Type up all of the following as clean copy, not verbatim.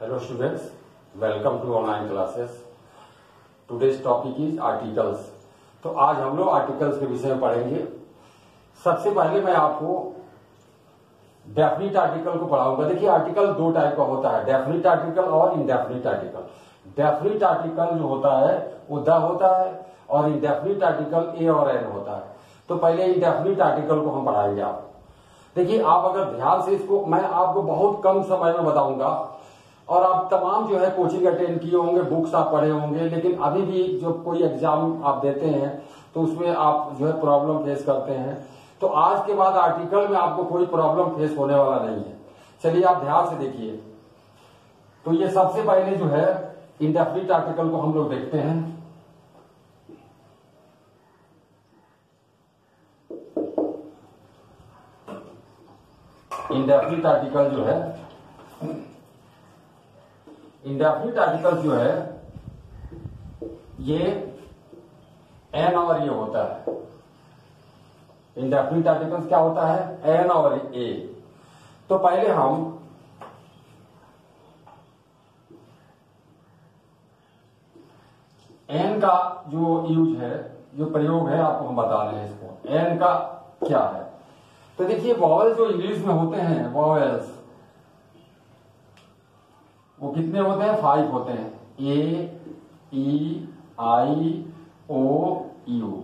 Hello students, welcome to online classes. Today's topic is articles. तो आज हम लोग आर्टिकल्स के विषय में पढ़ेंगे। सबसे पहले मैं आपको डेफिनिट आर्टिकल को पढ़ाऊंगा। देखिए आर्टिकल दो टाइप का होता है, डेफिनिट आर्टिकल और इनडेफिनिट आर्टिकल। डेफिनिट आर्टिकल जो होता है वो द होता है और इनडेफिनिट आर्टिकल ए और एन होता है। तो पहले इनडेफिनिट आर्टिकल को हम पढ़ाएंगे आपको। देखिए आप अगर ध्यान से इसको मैं आपको बहुत कम समय में बताऊंगा और आप तमाम जो है कोचिंग अटेंड किए होंगे, बुक्स आप पढ़े होंगे, लेकिन अभी भी जो कोई एग्जाम आप देते हैं तो उसमें आप जो है प्रॉब्लम फेस करते हैं। तो आज के बाद आर्टिकल में आपको कोई प्रॉब्लम फेस होने वाला नहीं है। चलिए आप ध्यान से देखिए। तो ये सबसे पहले जो है इंडेफिनिट आर्टिकल को हम लोग देखते हैं। इंडेफिनिट आर्टिकल जो है, इंडेफिनिट आर्टिकल जो है ये एन और ये होता है। इंडेफिनिट आर्टिकल्स क्या होता है, एन और ए। तो पहले हम एन का जो यूज है, जो प्रयोग है, आपको हम बता रहे हैं इसको एन का क्या है। तो देखिए वॉवेल्स जो इंग्लिश में होते हैं, वॉवेल्स वो कितने होते हैं, 5 होते हैं। ए, ई, आई, ओ, यू,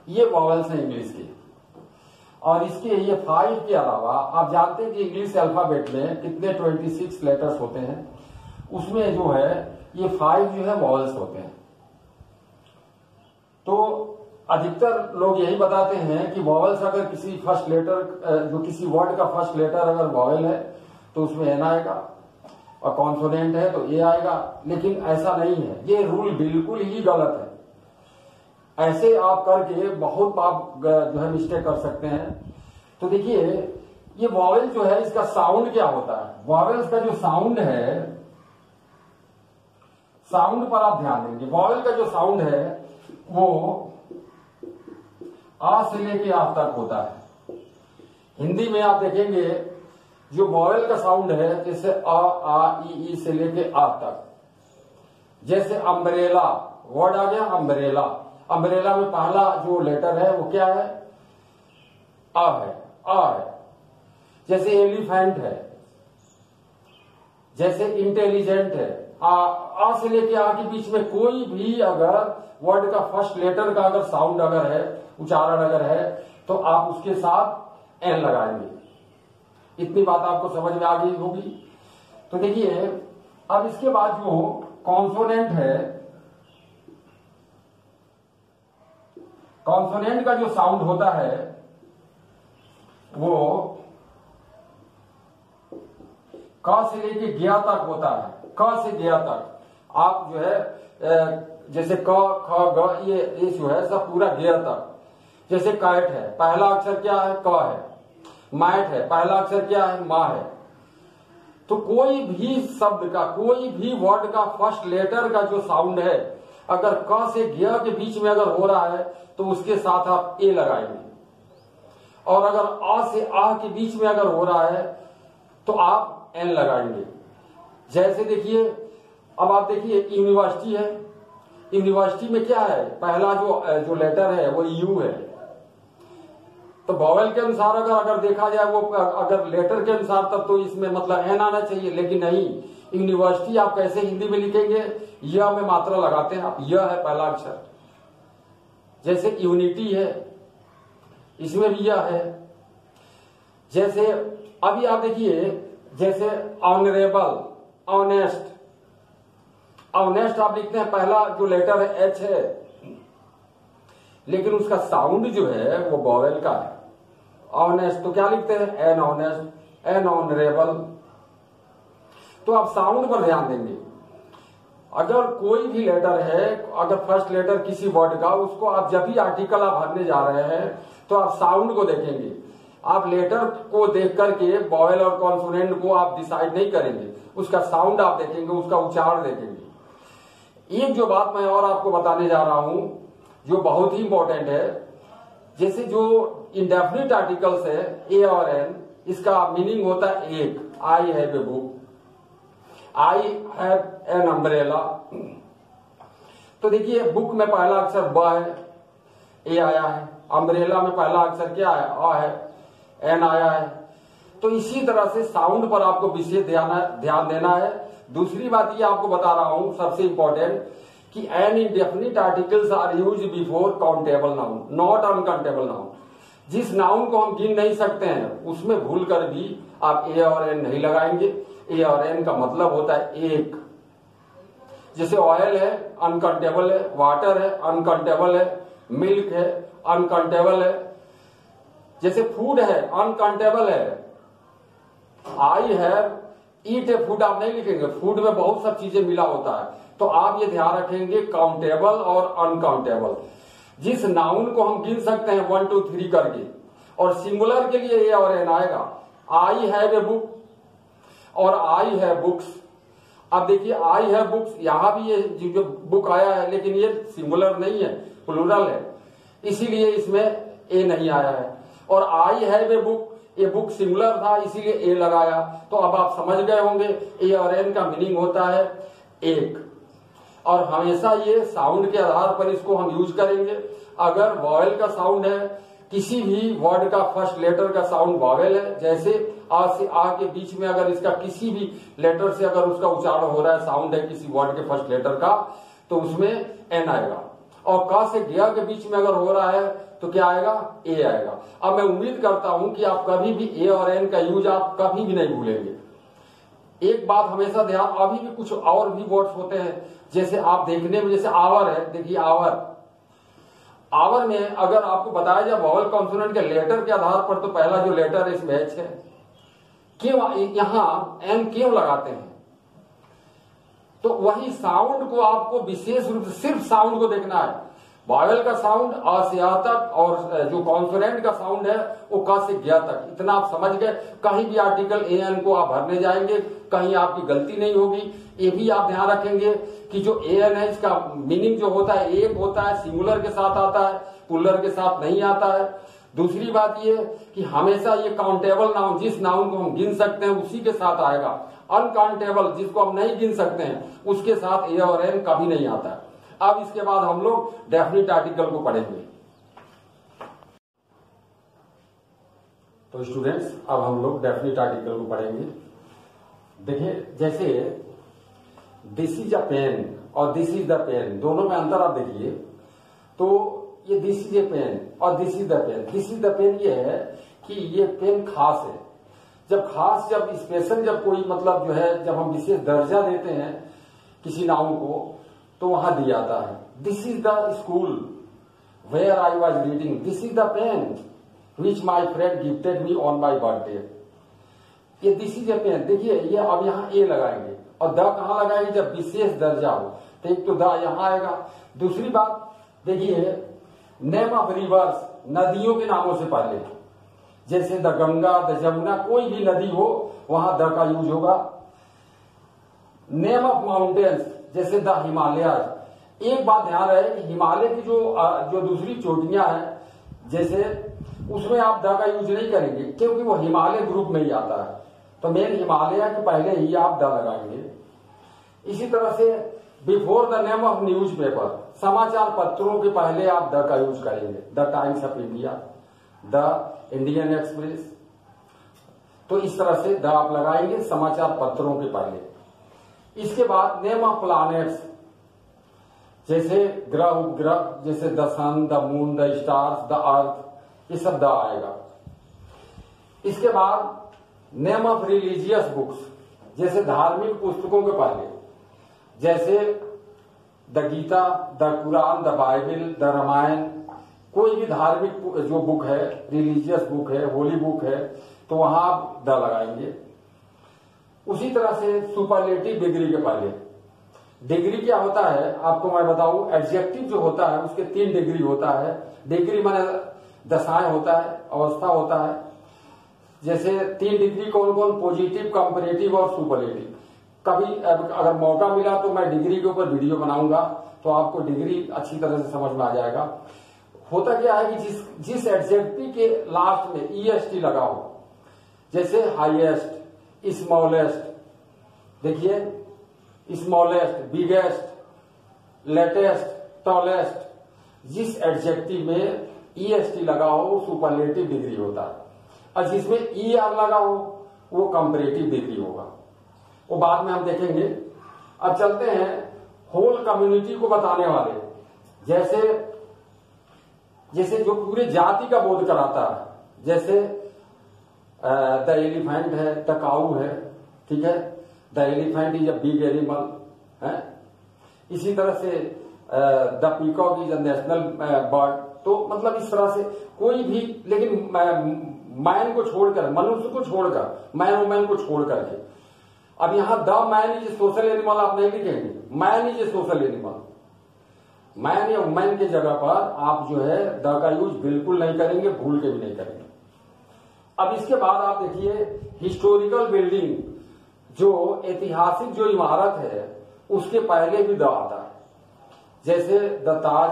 ये वॉवेल्स हैं इंग्लिश के। और इसके ये 5 के अलावा आप जानते हैं कि इंग्लिश अल्फाबेट में कितने 26 लेटर्स होते हैं, उसमें जो है ये 5 जो है वॉवेल्स होते हैं। तो अधिकतर लोग यही बताते हैं कि वॉवेल्स अगर किसी फर्स्ट लेटर, जो किसी वर्ड का फर्स्ट लेटर अगर वॉवेल है तो उसमें एन आएगा, और कॉन्सोनेंट है तो ए आएगा। लेकिन ऐसा नहीं है, ये रूल बिल्कुल ही गलत है। ऐसे आप करके बहुत आप जो है मिस्टेक कर सकते हैं। तो देखिए ये वॉवेल जो है इसका साउंड क्या होता है, वॉवेल्स का जो साउंड है, साउंड पर आप ध्यान देंगे। वॉवेल का जो साउंड है वो आ से लेके आ तक होता है। हिंदी में आप देखेंगे जो वॉवेल का साउंड है, जैसे आ ई से लेके आ तक। जैसे अम्ब्रेला वर्ड आ गया, अम्ब्रेला, अम्ब्रेला में पहला जो लेटर है वो क्या है, आ है, आ है। जैसे एलिफेंट है, जैसे इंटेलिजेंट है। आ से लेके आ के बीच में कोई भी अगर वर्ड का फर्स्ट लेटर का अगर साउंड अगर है, उच्चारण अगर है, तो आप उसके साथ एन लगाएंगे। इतनी बात आपको समझ में आ गई होगी। तो देखिए अब इसके बाद जो कॉन्सोनेंट है, कॉन्सोनेंट का जो साउंड होता है वो क से लेके गया तक होता है, क से गया तक। आप जो है जैसे क, ख, ग, ये जो है सब पूरा गया तक। जैसे कैट है, पहला अक्षर क्या है, क है। मैट है, पहला अक्षर क्या है, मा है। तो कोई भी शब्द का, कोई भी वर्ड का फर्स्ट लेटर का जो साउंड है, अगर क से ग के बीच में अगर हो रहा है तो उसके साथ आप ए लगाएंगे। और अगर आ से आ के बीच में अगर हो रहा है तो आप एन लगाएंगे। जैसे देखिए अब आप देखिए यूनिवर्सिटी है, यूनिवर्सिटी में क्या है, पहला जो लेटर है वो यू है। तो वॉवेल के अनुसार अगर देखा जाए, वो अगर लेटर के अनुसार, तब तो इसमें मतलब एन आना चाहिए। लेकिन नहीं, यूनिवर्सिटी आप कैसे हिंदी में लिखेंगे, य में मात्रा लगाते हैं आप, य है पहला अक्षर। जैसे यूनिटी है, इसमें भी य है। जैसे अभी आप देखिए, जैसे ऑनरेबल, ऑनेस्ट, ऑनेस्ट आप लिखते हैं, पहला जो लेटर है एच है, लेकिन उसका साउंड जो है वो वॉवेल का है। ऑनेस्ट तो क्या लिखते हैं, एन ऑनेस्ट, एन ऑनरेबल। तो आप साउंड पर ध्यान देंगे। अगर कोई भी लेटर है, अगर फर्स्ट लेटर किसी वर्ड का, उसको आप जब भी आर्टिकल आप भरने जा रहे हैं तो आप साउंड को देखेंगे। आप लेटर को देख करके वॉवेल और कॉन्सोनेंट को आप डिसाइड नहीं करेंगे, उसका साउंड आप देखेंगे, उसका उच्चारण देखेंगे। एक जो बात मैं और आपको बताने जा रहा हूं जो बहुत ही इंपॉर्टेंट है, जैसे जो इंडेफिनिट आर्टिकल्स है ए और एन, इसका मीनिंग होता है एक, I have a book. I have an umbrella. तो देखिए बुक में पहला अक्षर ब है, ए आया है। अम्ब्रेला में पहला अक्षर क्या है, अ है, एन आया है। तो इसी तरह से साउंड पर आपको विशेष ध्यान देना है। दूसरी बात ये आपको बता रहा हूं सबसे इंपॉर्टेंट कि an indefinite articles are use before countable noun, not uncountable noun. जिस नाउन को हम गिन नहीं सकते हैं उसमें भूल कर भी आप ए और एन नहीं लगाएंगे। ए और एन का मतलब होता है एक। जैसे ऑयल है अनकाउंटेबल है, वाटर है अनकाउंटेबल है, मिल्क है अनकाउंटेबल है। जैसे फूड है अनकाउंटेबल है। आई है ईट ए फूड आप नहीं लिखेंगे, फूड में बहुत सब चीजें मिला होता है। तो आप ये ध्यान रखेंगे काउंटेबल और अनकाउंटेबल। जिस नाउन को हम गिन सकते हैं 1 2 3 करके, और सिंगुलर के लिए ए और एन आएगा। आई हैव ए बुक और आई हैव बुक्स। अब देखिए आई हैव बुक्स, यहां भी ये जो बुक आया है लेकिन ये सिंगुलर नहीं है, प्लूरल है, इसीलिए इसमें ए नहीं आया है। और आई हैव ए बुक, ये बुक सिंगुलर था इसीलिए ए लगाया। तो अब आप समझ गए होंगे ए और एन का मीनिंग होता है एक। और हमेशा ये साउंड के आधार पर इसको हम यूज करेंगे। अगर वॉवेल का साउंड है, किसी भी वर्ड का फर्स्ट लेटर का साउंड वॉवेल है, जैसे आ से आ के बीच में अगर इसका किसी भी लेटर से अगर उसका उच्चारण हो रहा है, साउंड है किसी वर्ड के फर्स्ट लेटर का, तो उसमें एन आएगा। और क से ग के बीच में अगर हो रहा है तो क्या आएगा, ए आएगा। अब मैं उम्मीद करता हूं कि आप कभी भी ए और एन का यूज आप कभी भी नहीं भूलेंगे। एक बात हमेशा ध्यान, अभी भी कुछ और भी वर्ड्स होते हैं जैसे आप देखने में, जैसे आवर है, देखिए आवर। आवर में अगर आपको बताया जाए वॉवल कॉन्सोनेंट के लेटर के आधार पर, तो पहला जो लेटर है इसमें एच है। क्यों यहां एन क्यों लगाते हैं? तो वही साउंड को आपको विशेष रूप से सिर्फ साउंड को देखना है। वॉवेल का साउंड आ से आ तक, और जो कॉन्सोनेंट का साउंड है वो क से ग तक। इतना आप समझ गए। कहीं भी आर्टिकल ए एन को आप भरने जाएंगे कहीं आपकी गलती नहीं होगी। ये भी आप ध्यान रखेंगे कि जो ए एन है इसका मीनिंग जो होता है एक होता है, सिंगुलर के साथ आता है, प्लूरल के साथ नहीं आता है। दूसरी बात ये कि हमेशा ये काउंटेबल नाउन, जिस नाउन को हम गिन सकते हैं उसी के साथ आएगा। अनकाउंटेबल जिसको हम नहीं गिन सकते हैं उसके साथ ए और एन कभी नहीं आता है। अब इसके बाद हम लोग डेफिनिट आर्टिकल को पढ़ेंगे। तो स्टूडेंट्स अब हम लोग डेफिनिट आर्टिकल को पढ़ेंगे। देखिए जैसे दिस इज अ पेन और दिस इज द पेन, दोनों में अंतर आप देखिए। तो ये दिस इज ए पेन और this is the pen. This is the pen ये है कि ये पेन खास है। जब खास, जब स्पेशल, जब कोई मतलब जो है, जब हम विशेष दर्जा देते हैं किसी नाउन को तो वहां दिया जाता है। This is the school where I was reading, this is the pen which my friend gifted me on my birthday. ये दिस इज ए पेन, देखिए ये अब यहाँ ए लगाएंगे और द कहाँ लगाएंगे जब विशेष दर्जा हो। तो एक तो द यहाँ आएगा। दूसरी बात देखिए नेम ऑफ रिवर्स, नदियों के नामों से पहले, जैसे द गंगा, द जमुना, कोई भी नदी हो वहां द का यूज होगा। नेम ऑफ माउंटेन्स जैसे द हिमालयाज। एक बात ध्यान रहे कि हिमालय की जो दूसरी चोटियां हैं जैसे उसमें आप द का यूज नहीं करेंगे क्योंकि वो हिमालय ग्रुप में ही आता है। तो मेन हिमालय के पहले ही आप द लगाएंगे। इसी तरह से before the name of news paper, समाचार पत्रों के पहले आप द का यूज करेंगे। The times of India, the Indian express. तो इस तरह से द आप लगाएंगे समाचार पत्रों के पहले। इसके बाद नेम ऑफ प्लैनेट्स जैसे ग्रह उपग्रह, जैसे the sun, the moon, the stars, the earth, ये सब द आएगा। इसके बाद नेम ऑफ रिलीजियस बुक्स जैसे धार्मिक पुस्तकों के पहले, जैसे the Gita, the Quran, the Bible, the Ramayana. कोई भी धार्मिक जो बुक है, रिलीजियस बुक है, होली बुक है, तो वहां आप द लगाएंगे। उसी तरह से सुपरलेटिव डिग्री के पहले, डिग्री क्या होता है आपको मैं बताऊं, एडजेक्टिव जो होता है उसके 3 डिग्री होता है। डिग्री माने दशाएं होता है, अवस्था होता है। जैसे 3 डिग्री कौन कौन, पॉजिटिव, कंपैरेटिव और सुपरलेटिव। कभी अगर मौका मिला तो मैं डिग्री के ऊपर वीडियो बनाऊंगा तो आपको डिग्री अच्छी तरह से समझ में आ जाएगा। होता क्या है कि जिस एडजेक्टिव के लास्ट में ईएसटी लगा हो, जैसे हाईएस्ट, स्मॉलेस्ट, देखिए स्मॉलेस्ट, बिगेस्ट, लेटेस्ट, टॉलेस्ट, जिस एडजेक्टिव में EST लगा हो सुपरलेटिव डिग्री होता है, और जिसमें ER लगा हो वो कंपैरेटिव डिग्री होगा। वो बाद में हम देखेंगे। अब चलते हैं होल कम्युनिटी को बताने वाले, जैसे जो पूरे जाति का बोध कराता है, जैसे द एलिफेंट है, द काऊ है, ठीक है, the elephant is a big animal है। इसी तरह से the peacock is a national bird. तो मतलब इस तरह से कोई भी, लेकिन मैन को छोड़कर, मनुष्य को छोड़कर, मैन वुमैन को छोड़ करके। अब यहां the man is a social animal आप नहीं लिखेंगे, man is a social animal. Man या वुमैन की जगह पर आप जो है द का यूज बिल्कुल नहीं करेंगे, भूल के भी नहीं करेंगे। अब इसके बाद आप देखिए हिस्टोरिकल बिल्डिंग, जो ऐतिहासिक जो इमारत है उसके पहले भी द आता है, जैसे द ताज,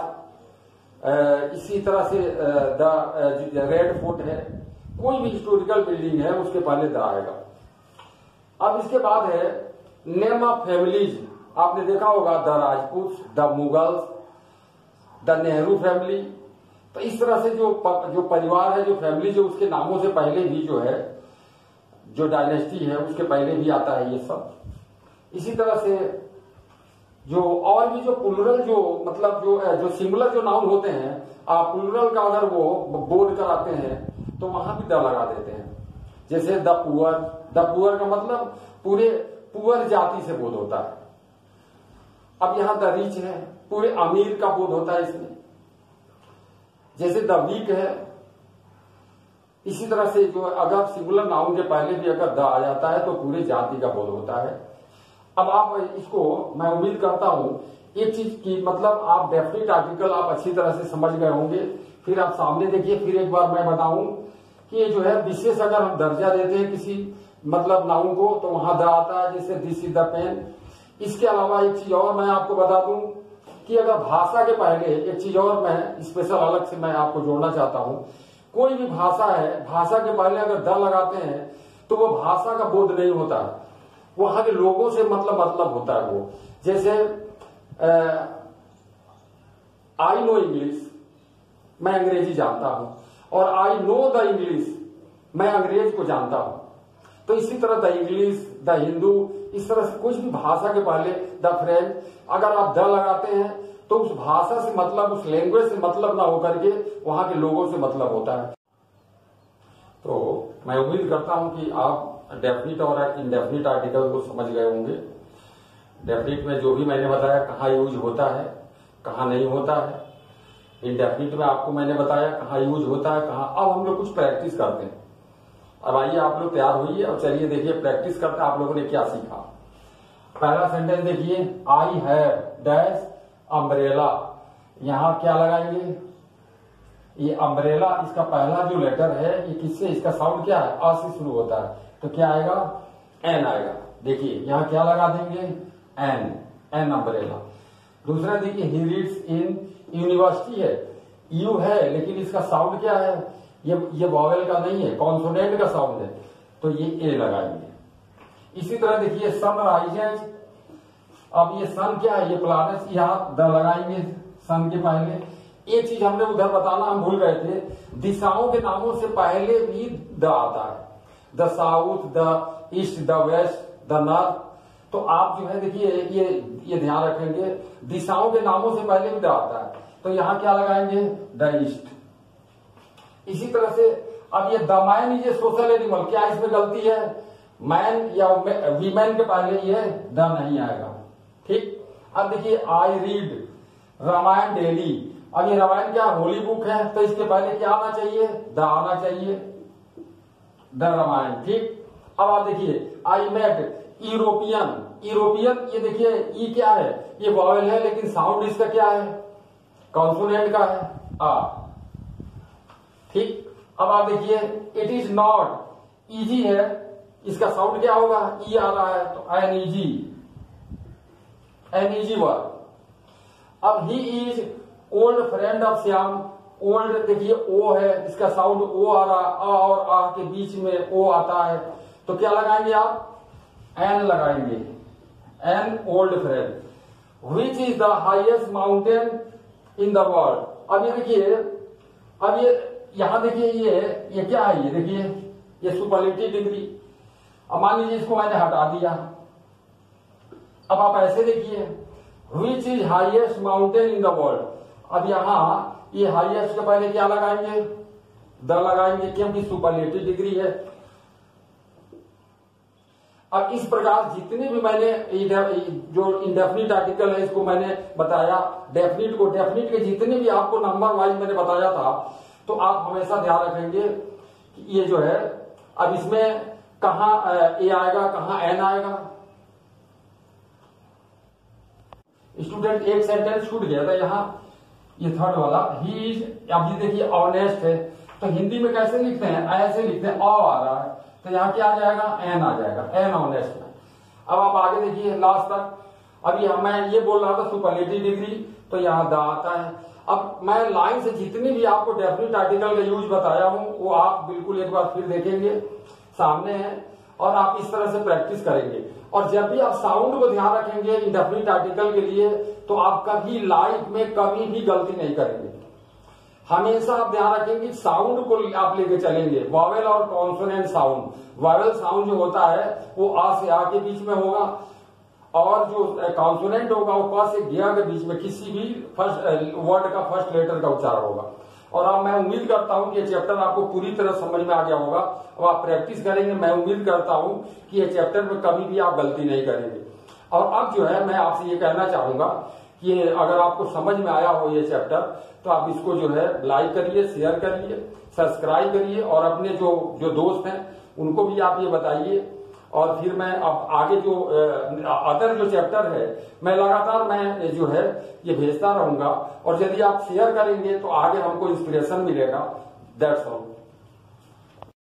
इसी तरह से द रेड फोर्ट है। कोई भी हिस्टोरिकल बिल्डिंग है उसके पहले द आएगा। अब इसके बाद है नेम ऑफ फैमिलीज। आपने देखा होगा the Rajput, the Mughals, the Nehru family. तो इस तरह से जो परिवार है, जो फैमिली, जो उसके नामों से पहले भी जो है, जो डायनेस्टी है उसके पहले भी आता है ये सब। इसी तरह से जो और भी जो प्लुरल, जो मतलब जो सिंगुलर जो नाउन होते हैं, आप प्लुरल का अगर वो बोध कराते हैं तो वहां भी द लगा देते हैं। जैसे द पुअर, द पुअर का मतलब पूरे पुअर जाति से बोध होता है। अब यहां द रिच है, पूरे अमीर का बोध होता है इसमें। जैसे द वीक है। इसी तरह से जो अगर सिंगुलर नाउन के पहले भी अगर द आ जाता है तो पूरे जाति का बोध होता है। अब आप इसको, मैं उम्मीद करता हूं एक चीज की, मतलब आप डेफिनेट आर्टिकल आप अच्छी तरह से समझ गए होंगे। फिर आप सामने देखिए, फिर एक बार मैं बताऊं कि ये जो है विशेष अगर हम दर्जा देते हैं किसी मतलब नाउन को तो वहां द आता है, जैसे दिस इज द पेन। इसके अलावा एक चीज और मैं आपको बता दूं कि अगर भाषा के पहले एक चीज और मैं स्पेशल अलग से मैं आपको जोड़ना चाहता हूं। कोई भी भाषा है, भाषा के पहले अगर द लगाते हैं तो वो भाषा का बोध नहीं होता, वहां के लोगों से मतलब होता है वो। जैसे आई नो इंग्लिश, मैं अंग्रेजी जानता हूं, और आई नो द इंग्लिश, मैं अंग्रेज को जानता हूं। तो इसी तरह द इंग्लिश, द हिंदू, इस तरह से कुछ भी भाषा के पहले, द फ्रेंच, अगर आप द लगाते हैं तो उस भाषा से मतलब, उस लैंग्वेज से मतलब ना होकर के वहां के लोगों से मतलब होता है। तो मैं उम्मीद करता हूं कि आप डेफिनिट और इनडेफिनिट आर्टिकल को समझ गए होंगे। डेफिनिट में जो भी मैंने बताया कहाँ यूज होता है, कहाँ नहीं होता है। इनडेफिनिट में आपको मैंने बताया कहाँ यूज होता है, कहाँ। अब हम लोग कुछ प्रैक्टिस करते हैं। अब आइए आप लोग तैयार होइए और चलिए देखिए प्रैक्टिस करते हैं आप लोगों ने क्या सीखा। पहला सेंटेंस देखिए, आई हैव डैश अम्ब्रेला। यहां क्या लगाएंगे, ये अम्ब्रेला, इसका पहला जो लेटर है ये किससे, इसका साउंड क्या है, अ से शुरू होता है, तो क्या आएगा, एन आएगा। देखिए यहां क्या लगा देंगे, एन, एन अम्ब्रेला। दूसरा देखिए, ही रीड्स इन यूनिवर्सिटी है, यू है लेकिन इसका साउंड क्या है, ये वॉवेल का नहीं है, कॉन्सोनेंट का साउंड है, तो ये ए लगाएंगे। इसी तरह देखिए, सन राइजेज। अब ये सन क्या है, ये प्लैनेट्स, यहां द लगाएंगे सन के पहले। एक चीज हमने उधर बताना हम भूल गए थे, दिशाओं के नामों से पहले भी द आता है, the south, the east, the west, the north. तो आप जो है देखिए ये ध्यान रखेंगे, दिशाओं के नामों से पहले भी द आता है, तो यहां क्या लगाएंगे, द ईस्ट। इसी तरह से अब ये the man is a social animal, क्या इसमें गलती है, मैन या वीमेन के पहले ये द नहीं आएगा, ठीक। अब देखिए, आई रीड रामायण डेली। अब ये रामायण क्या होली बुक है, तो इसके पहले क्या आना चाहिए, द आना चाहिए, द रामायण, ठीक। अब आप देखिए, आई मेट यूरोपियन, यूरोपियन, ये देखिए ई क्या है, ये वॉवेल है लेकिन साउंड इसका क्या है, कॉन्सोनेंट का है, आ, ठीक। अब आप देखिए, इट इज नॉट इजी है, इसका साउंड क्या होगा, ई आ रहा है, तो an easy, an easy word. अब he is old friend of Shyam. Old देखिए ओ है, इसका साउंड ओ आ रहा, आ और आ के बीच में ओ आता है, तो क्या लगाएंगे आप, एन लगाएंगे, an old friend, which is the highest mountain in the world. अब ये देखिए, अब ये यहां देखिए, ये क्या है, ये देखिए ये सुपरलेटिव डिग्री। अब मान लीजिए इसको मैंने हटा दिया, अब आप ऐसे देखिए, which is highest mountain in the world. अब यहां ये हाइएस्ट के पहले क्या लगाएंगे, द लगाएंगे, क्योंकि सुपरलेटिव डिग्री है। अब इस प्रकार जितने भी मैंने जो इंडेफिनिट आर्टिकल है इसको मैंने बताया, डेफिनिट के जितने भी आपको नंबर वाइज मैंने बताया था, तो आप हमेशा ध्यान रखेंगे कि ये जो है, अब इसमें कहां ए आएगा, कहां एन आएगा। स्टूडेंट एक सेंटेंस छूट गया था यहाँ, ये थर्ड वाला, ही इज, अब ये देखिए ऑनेस्ट है, तो हिंदी में कैसे लिखते हैं, ऐसे लिखते हैं, आ रहा है, तो यहाँ क्या आ जाएगा, एन आ जाएगा, एन ऑनेस्ट में। अब आप आगे देखिए लास्ट तक, अभी मैं ये बोल रहा था सुपरलेटिव डिग्री, तो यहाँ द आता है। अब मैं लाइन से जितनी भी आपको डेफिनिट आर्टिकल का यूज बताया हूं, वो आप बिल्कुल एक बार फिर देखेंगे, सामने है, और आप इस तरह से प्रैक्टिस करेंगे। और जब भी आप साउंड को ध्यान रखेंगे इंडेफिनिट आर्टिकल के लिए, तो आप कभी लाइफ में कभी भी गलती नहीं करेंगे। हमेशा आप ध्यान रखेंगे साउंड को आप लेके चलेंगे, वावेल और कॉन्सोनेंट साउंड। वावेल साउंड जो होता है वो आ से आ के बीच में होगा, और जो कॉन्सोनेंट होगा वो क से गिया के बीच में किसी भी फर्स्ट वर्ड का फर्स्ट लेटर का उच्चारण होगा। और अब मैं उम्मीद करता हूं कि ये चैप्टर आपको पूरी तरह समझ में आ गया होगा। अब आप प्रैक्टिस करेंगे, मैं उम्मीद करता हूं कि ये चैप्टर में कभी भी आप गलती नहीं करेंगे। और अब जो है मैं आपसे ये कहना चाहूंगा कि अगर आपको समझ में आया हो ये चैप्टर, तो आप इसको जो है लाइक करिए, शेयर करिए, सब्सक्राइब करिए, और अपने जो दोस्त हैं उनको भी आप ये बताइए। और फिर मैं अब आगे जो अदर जो चैप्टर है मैं लगातार मैं जो है ये भेजता रहूंगा, और यदि आप शेयर करेंगे तो आगे हमको इंस्पिरेशन मिलेगा। That's all.